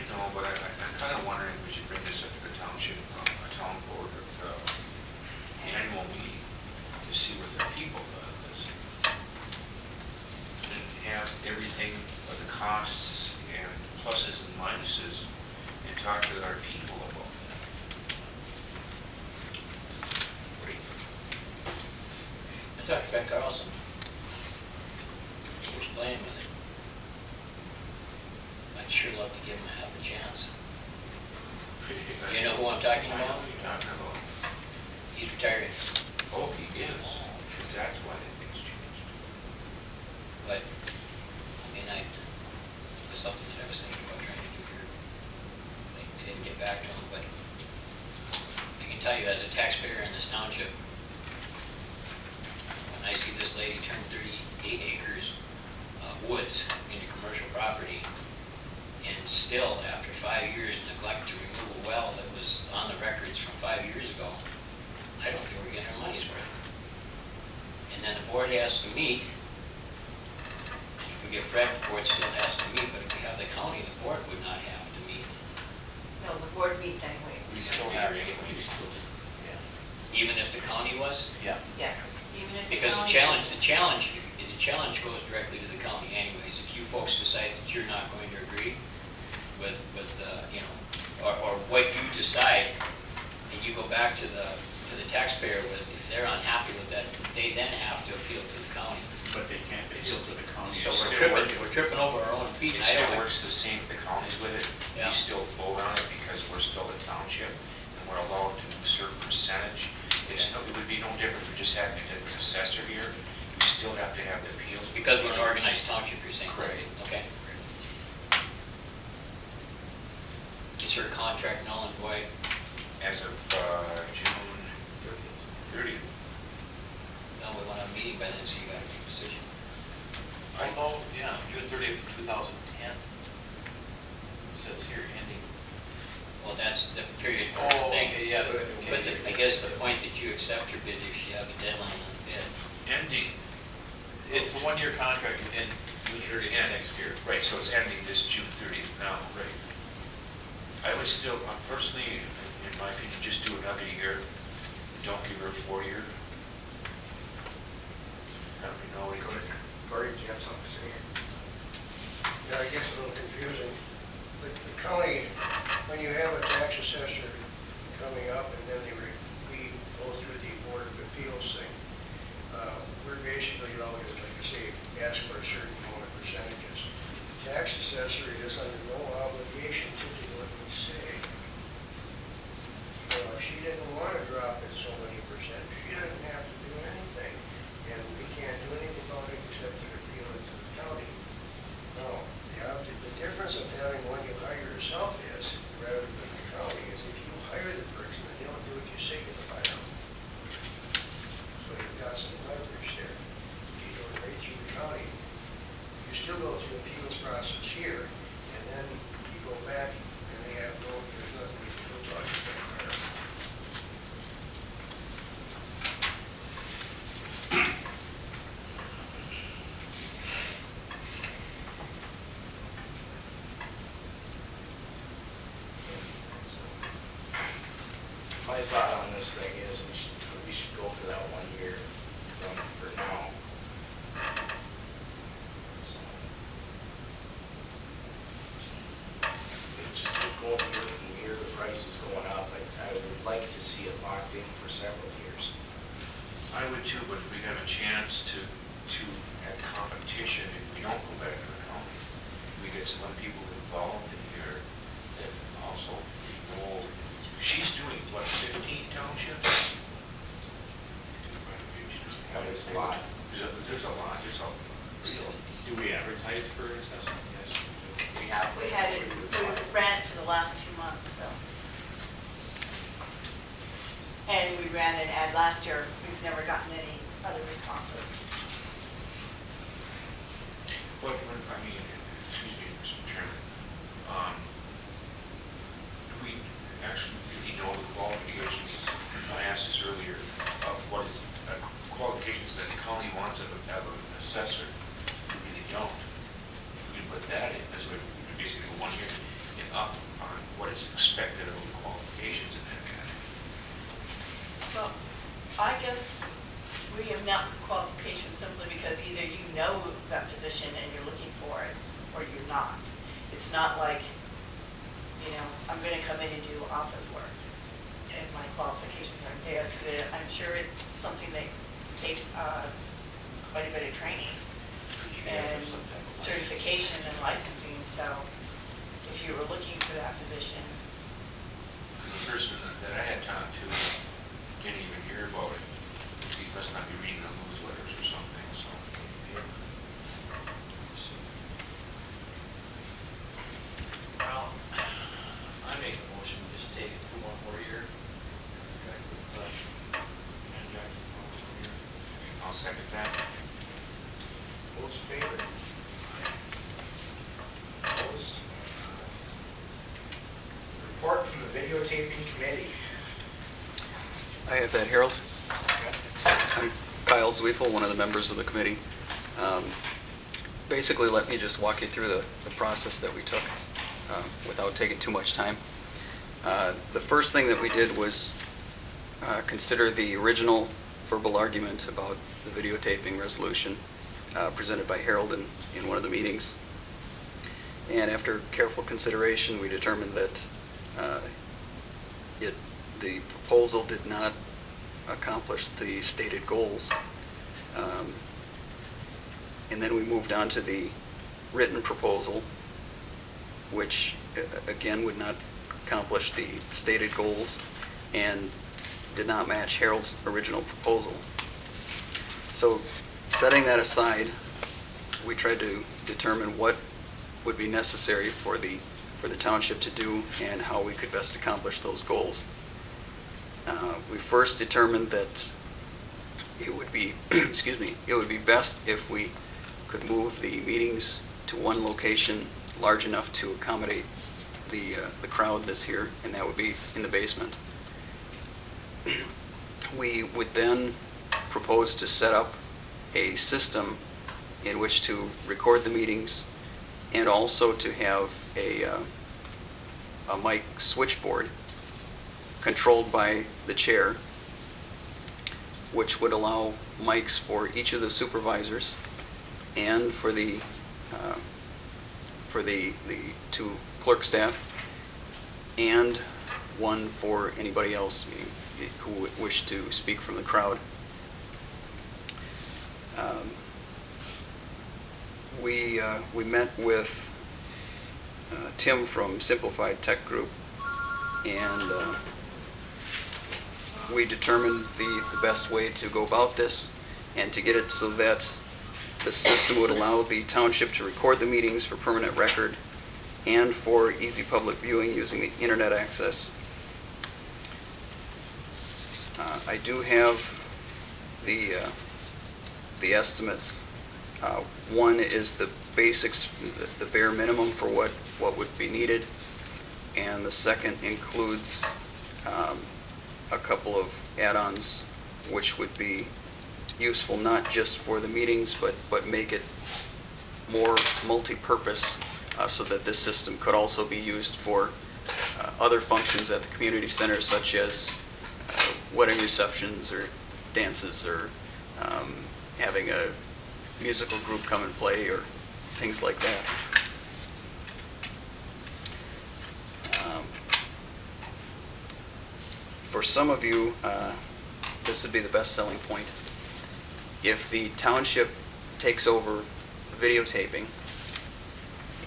No, but I'm kind of wondering if we should bring this up to the township, town board of annual meeting to see what the people thought of this. And have everything of the costs and pluses and minuses and talk to our people about that. I talked to Ben Carlson. He was playing with it. I'd sure love to give him half a chance. You know who I'm talking about? Who you're talking about. He's retiring. Oh, he is. Because that's why the things changed. But, I mean, it was something that I was thinking about trying to do here. I didn't get back to him, but I can tell you, as a taxpayer in this township, when I see this lady turn 38 acres woods into commercial property, and still, after 5 years, neglect to remove a well that was on the records from 5 years ago, I don't think we're getting our money's worth. And then the board has to meet. If we get Fred, the board still has to meet, but if we have the county, the board would not have to meet. No, the board meets anyways. We still have it. Even if the county was? Yeah. Yes, even if the Because the county challenge goes directly to the county anyways. If you folks decide that you're not going to agree with you know, or what you decide, and you go back to the taxpayer with, if they're unhappy with that, they then have to appeal to the county. But they can't appeal to the county. So we're tripping over our own feet. It still works the same, the counties with it. Yeah. We still vote on it because we're still a township and we're allowed to do a certain percentage. It's no, it would be no different for just having a different assessor here. We still have to have the appeals. Because we're an organized township, you're saying? Correct. Okay. Is her contract null and void? As of June 30th. No, we want a meeting by then, so you got a decision. Although, yeah, June 30th, 2010. It says here ending. Well, that's the period for the Oh, thing. okay, yeah. But I guess the point that you accept her bid, if she have a deadline on the bid. Ending. It's a one-year contract and June 30th next year. Right, so it's ending this June 30th now. Right. I would still, personally, in my opinion, just do another year. Don't give her a 4-year. I don't know what you think. Corey, do you have something to say here? Yeah, it gets a little confusing. The county, when you have a tax assessor coming up and then we go through the Board of Appeals thing, we're basically allowed to, like you say, ask for a certain amount of percentages. Tax assessor is under no obligation to do what we say. If she didn't want to drop it so many percent, she doesn't have to do anything. And we can't do anything about it except to appeal it to the county. No, the difference of having one you hire yourself is, rather than the county, is if you hire the person and they don't do what you say, you fire them. So you've got some leverage there. If you go right through the county, you still go through the appeals process here, and then you go back and they have there's nothing you can do about it. My thought on this thing is we should go for that 1 year for now. So, just keep going year from year, the price is going up. I would like to see it locked in for several years. I would too, but if we have a chance to have competition, if we don't go back to the county, we get some other people involved in here that also know. She's doing, what, 15 townships? That is a lot. There's a lot, Do we advertise for assessment? Yes. We have. We had it, we ran it for the last 2 months, so. And we ran an ad last year. We've never gotten any other responses. What, I mean, excuse me, Mr. Chairman, do we actually really know the qualifications? I asked this earlier, of what is qualifications that the county wants of an assessor. We really don't. We put that in, that's what basically 1 year and up. Well, I guess we have not qualifications simply because either you know that position and you're looking for it, or you're not. It's not like, you know, I'm going to come in and do office work, and my qualifications aren't there, because I'm sure it's something that takes quite a bit of training and certification and licensing, so if you were looking for that position. The person that I had talked to didn't even hear about it. He must not be reading the newsletters or something, so. Well, I make a motion, we just take it for one more year. I'll second that. Those in favor? Opposed? Report from the videotaping committee. I have that, Harold. Okay. I'm Kyle Zweifel, one of the members of the committee. Basically, let me just walk you through the process that we took without taking too much time. The first thing that we did was consider the original verbal argument about the videotaping resolution presented by Harold in one of the meetings. And after careful consideration, we determined that the proposal did not accomplish the stated goals. And then we moved on to the written proposal, which again would not accomplish the stated goals and did not match Harold's original proposal. So setting that aside, we tried to determine what would be necessary for the township to do and how we could best accomplish those goals. We first determined that it would be, excuse me, it would be best if we could move the meetings to one location large enough to accommodate the crowd that's here, and that would be in the basement. We would then propose to set up a system in which to record the meetings and also to have a mic switchboard controlled by the chair, which would allow mics for each of the supervisors and for the two clerk staff, and one for anybody else who would wish to speak from the crowd. We met with Tim from Simplified Tech Group, and we determined the best way to go about this and to get it so that the system would allow the township to record the meetings for permanent record and for easy public viewing using the internet access. I do have the estimates. One is the basics, the bare minimum for what would be needed, and the second includes a couple of add-ons which would be useful not just for the meetings, but make it more multi-purpose so that this system could also be used for other functions at the community center, such as wedding receptions or dances, or having a musical group come and play, or things like that. For some of you, this would be the best selling point. If the township takes over videotaping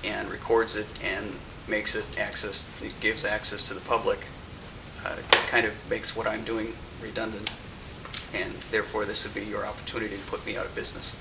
and records it and makes it it gives access to the public, it kind of makes what I'm doing redundant, and therefore this would be your opportunity to put me out of business.